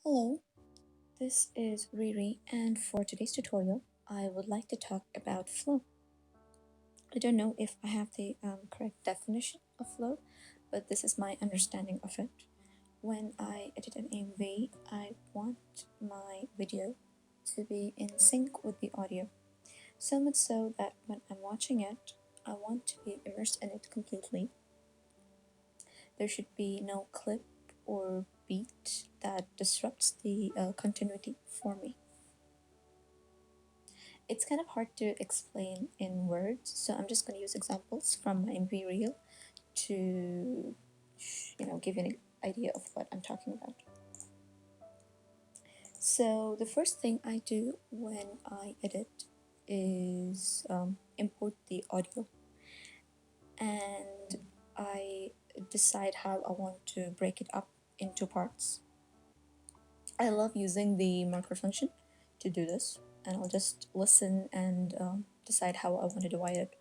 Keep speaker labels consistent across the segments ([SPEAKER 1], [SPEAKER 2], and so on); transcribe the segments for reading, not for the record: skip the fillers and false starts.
[SPEAKER 1] Hello, this is Riri, and for today's tutorial, I would like to talk about flow. I don't know if I have the correct definition of flow, but this is my understanding of it. When I edit an AMV, I want my video to be in sync with the audio, so much so that when I'm watching it, I want to be immersed in it completely. There should be no clip or beat that disrupts the continuity for me. It's kind of hard to explain in words, so I'm just going to use examples from my MV reel to, give you an idea of what I'm talking about. So the first thing I do when I edit is import the audio, and I decide how I want to break it up into parts. I love using the marker function to do this, and I'll just listen and decide how I want to divide it.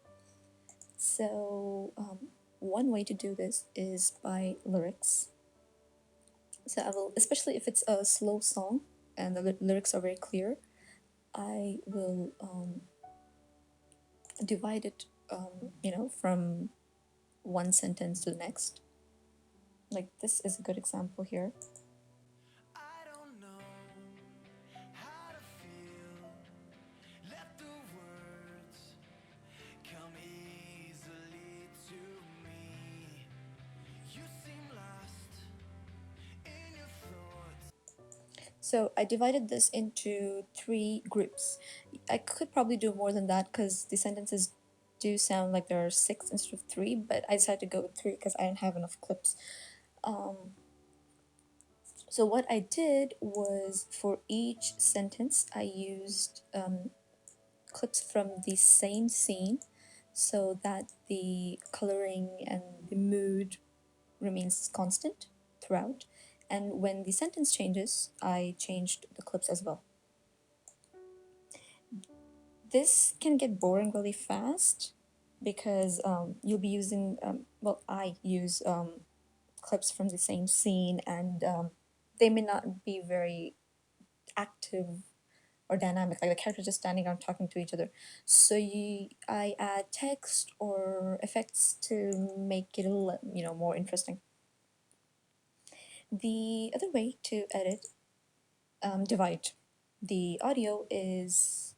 [SPEAKER 1] So, one way to do this is by lyrics. So, I will, especially if it's a slow song and the lyrics are very clear, I will divide it, from one sentence to the next. Like, this is a good example here.
[SPEAKER 2] I don't know how to feel. Let the words come easily to me. You seem lost in your thoughts.
[SPEAKER 1] So, I divided this into three groups. I could probably do more than that because the sentences do sound like there are six instead of three, but I decided to go with three because I didn't have enough clips. So what I did was for each sentence, I used clips from the same scene so that the coloring and the mood remains constant throughout. And when the sentence changes, I changed the clips as well. This can get boring really fast because you'll be using, I use clips from the same scene, and they may not be very active or dynamic, like the characters just standing around talking to each other. So I add text or effects to make it a little, more interesting. The other way to edit, divide the audio is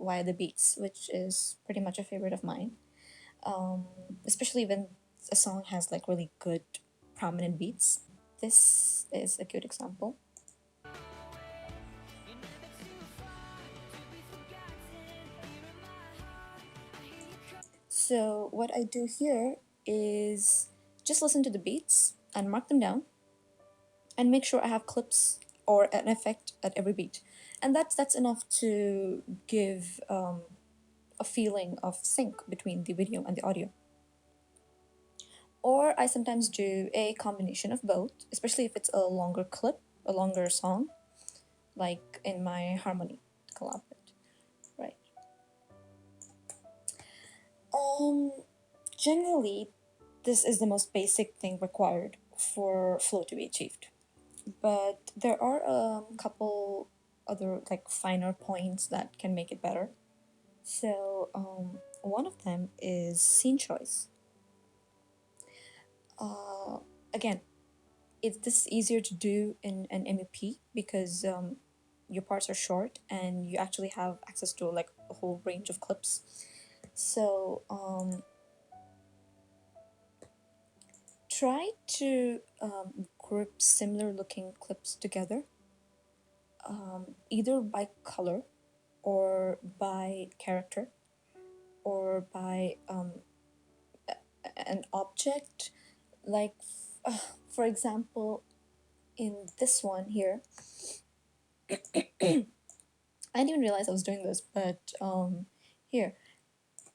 [SPEAKER 1] via the beats, which is pretty much a favorite of mine. Um, Especially when a song has like really good prominent beats. This is a good example.
[SPEAKER 2] You're never too far to be forgotten. Here in my heart, I hear you call.
[SPEAKER 1] So what I do here is just listen to the beats and mark them down and make sure I have clips or an effect at every beat. And that's enough to give a feeling of sync between the video and the audio. Or I sometimes do a combination of both, especially if it's a longer clip, a longer song, like in my harmony collab bit, right? Um, Generally, this is the most basic thing required for flow to be achieved. But there are a couple other like finer points that can make it better. So one of them is scene choice. Uh, Again, it's this is easier to do in an MEP because your parts are short and you actually have access to like a whole range of clips. So try to group similar looking clips together, either by color or by character or by an object. Like, for example, in this one here, I didn't even realize I was doing this, but here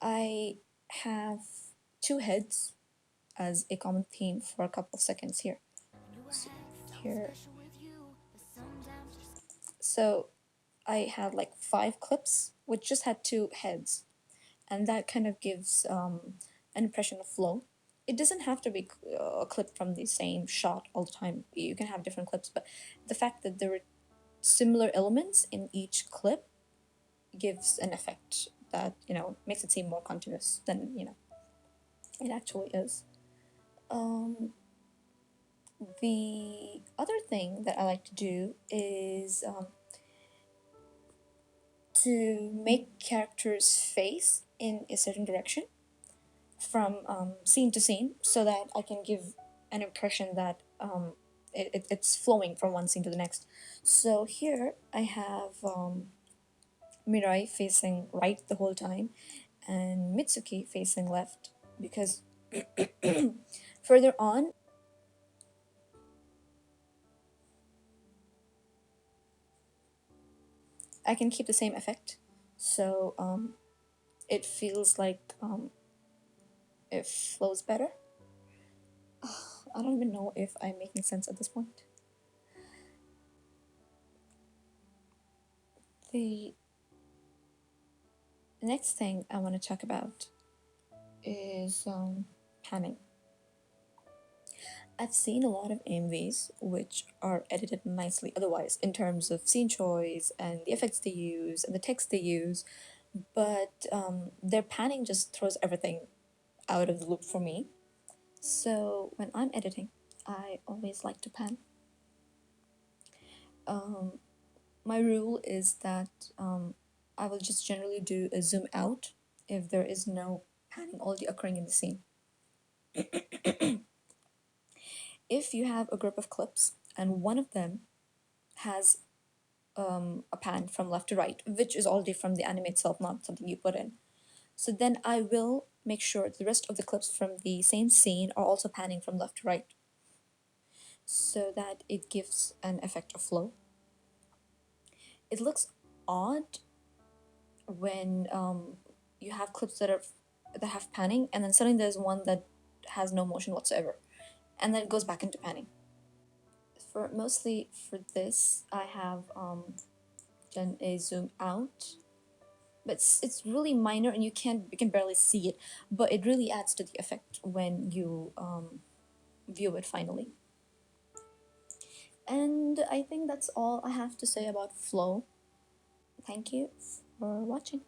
[SPEAKER 1] I have two heads as a common theme for a couple of seconds here.
[SPEAKER 2] Knew I
[SPEAKER 1] So,
[SPEAKER 2] had something
[SPEAKER 1] here,
[SPEAKER 2] special with you, but sometimes just
[SPEAKER 1] so I had like five clips, which just had two heads, and that kind of gives an impression of flow. it doesn't have to be a clip from the same shot all the time. You can have different clips, but the fact that there are similar elements in each clip gives an effect that, makes it seem more continuous than, it actually is. Um, the other thing that I like to do is to make characters face in a certain direction from scene to scene so that I can give an impression that it's flowing from one scene to the next. So here I have Mirai facing right the whole time and Mitsuki facing left because further on I can keep the same effect. So it feels like it flows better. I don't even know if I'm making sense at this point. The next thing I want to talk about is panning. I've seen a lot of AMVs which are edited nicely otherwise in terms of scene choice and the effects they use and the text they use, but their panning just throws everything out of the loop for me. So when I'm editing, I always like to pan. Um, my rule is that I will just generally do a zoom out if there is no panning already occurring in the scene. If you have a group of clips and one of them has a pan from left to right, which is already from the anime itself, not something you put in. So then I will make sure the rest of the clips from the same scene are also panning from left to right so that it gives an effect of flow. It looks odd when you have clips that have panning and then suddenly there's one that has no motion whatsoever and then it goes back into panning. For mostly for this, I have done a zoom out, but it's really minor and you can barely see it, but it really adds to the effect when you view it finally. And I think that's all I have to say about flow. Thank you for watching.